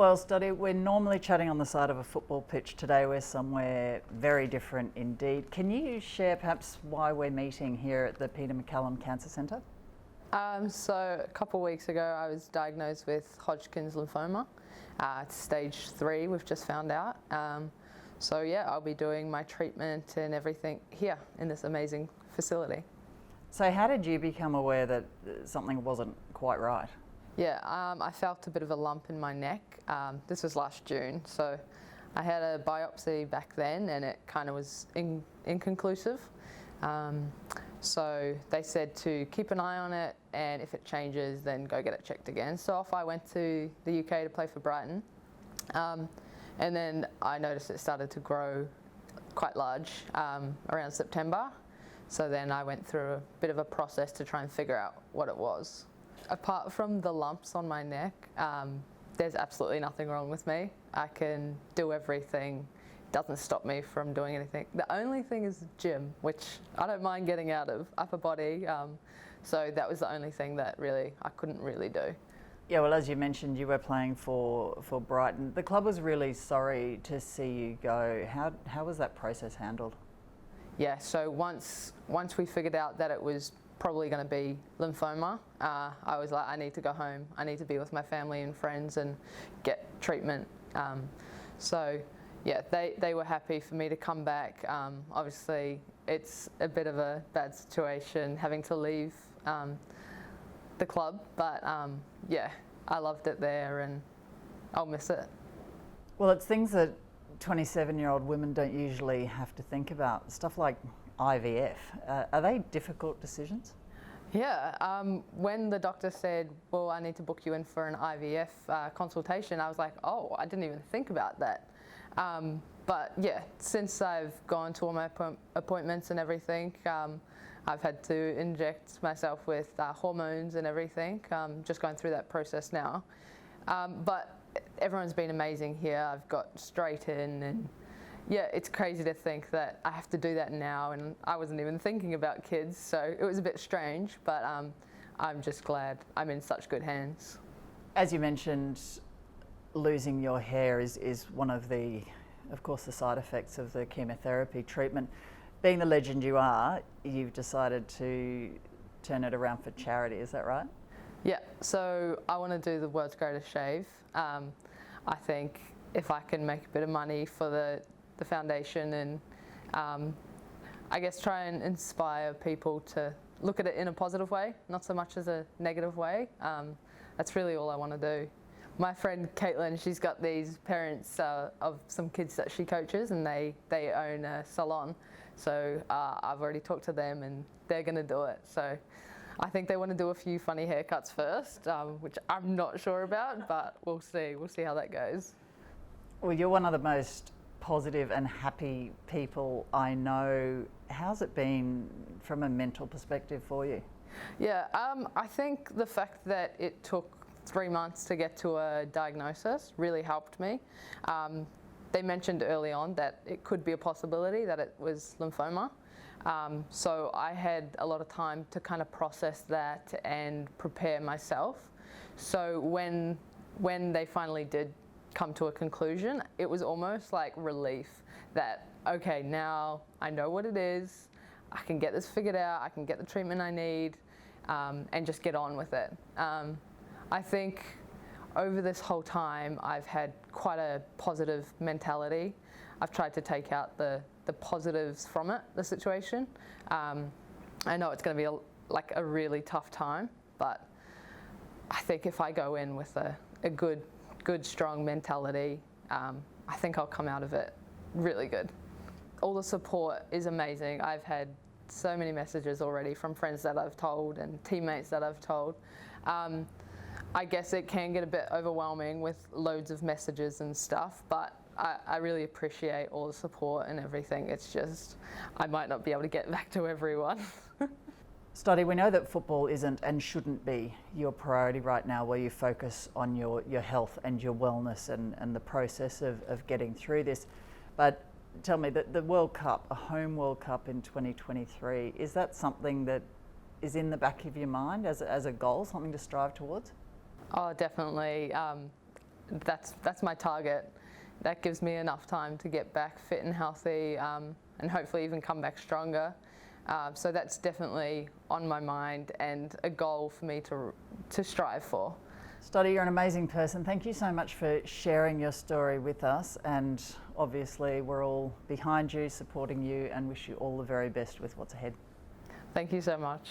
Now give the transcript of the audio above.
Well, Stotty, we're normally chatting on the side of a football pitch. Today we're somewhere very different indeed. Can you share perhaps why we're meeting here at the Peter MacCallum Cancer Centre? So a couple of weeks ago I was diagnosed with Hodgkin's lymphoma. It's stage 3, we've just found out. So yeah, I'll be doing my treatment and everything here in this amazing facility. So how did you become aware that something wasn't quite right? Yeah, I felt a bit of a lump in my neck. This was last June, so I had a biopsy back then and it kind of was inconclusive. So they said to keep an eye on it, and if it changes then go get it checked again. So off I went to the UK to play for Brighton, and then I noticed it started to grow quite large around September. So then I went through a bit of a process to try and figure out what it was. Apart from the lumps on my neck, there's absolutely nothing wrong with me. I can do everything. It doesn't stop me from doing anything. The only thing is gym, which I don't mind getting out of, upper body. So that was the only thing that really I couldn't really do. Yeah, well, as you mentioned, you were playing for Brighton. The club was really sorry to see you go. How was that process handled? Yeah, so once we figured out that it was probably going to be lymphoma, I was like, I need to go home. I need to be with my family and friends and get treatment. So yeah, they were happy for me to come back. Obviously, it's a bit of a bad situation having to leave the club, but yeah, I loved it there and I'll miss it. Well, it's things that 27-year-old women don't usually have to think about, stuff like IVF. Are they difficult decisions? Yeah, when the doctor said, well, I need to book you in for an IVF consultation, I was like, oh, I didn't even think about that. But yeah, since I've gone to all my appointments and everything, I've had to inject myself with hormones and everything, just going through that process now. But everyone's been amazing here. I've got straight in, and yeah, it's crazy to think that I have to do that now, and I wasn't even thinking about kids, so it was a bit strange, but I'm just glad I'm in such good hands. As you mentioned, losing your hair is one of course, the side effects of the chemotherapy treatment. Being the legend you are, you've decided to turn it around for charity, is that right? Yeah, so I want to do the world's greatest shave. I think if I can make a bit of money for the foundation and I guess try and inspire people to look at it in a positive way, not so much as a negative way. That's really all I want to do. My friend Caitlin, she's got these parents of some kids that she coaches, and they own a salon. So I've already talked to them and they're going to do it. So I think they want to do a few funny haircuts first, which I'm not sure about, but we'll see. We'll see how that goes. Well, you're one of the most positive and happy people I know. How's it been from a mental perspective for you? Yeah, I think the fact that it took 3 months to get to a diagnosis really helped me. They mentioned early on that it could be a possibility that it was lymphoma. So I had a lot of time to kind of process that and prepare myself. So when they finally did come to a conclusion, it was almost like relief that, okay, now I know what it is, I can get this figured out, I can get the treatment I need, and just get on with it. I think over this whole time I've had quite a positive mentality. I've tried to take out the positives from it, the situation. I know it's going to be a really tough time, but I think if I go in with a good strong mentality, I think I'll come out of it really good. All the support is amazing. I've had so many messages already from friends that I've told and teammates that I've told. I guess it can get a bit overwhelming with loads of messages and stuff, but I really appreciate all the support and everything. It's just, I might not be able to get back to everyone. Stotty, we know that football isn't and shouldn't be your priority right now, where you focus on your health and your wellness and the process of getting through this. But tell me, the World Cup, a home World Cup in 2023, is that something that is in the back of your mind as a goal, something to strive towards? Oh, definitely. that's my target. That gives me enough time to get back fit and healthy, and hopefully even come back stronger. So that's definitely on my mind and a goal for me to strive for. Stotty, you're an amazing person. Thank you so much for sharing your story with us, and obviously we're all behind you, supporting you, and wish you all the very best with what's ahead. Thank you so much.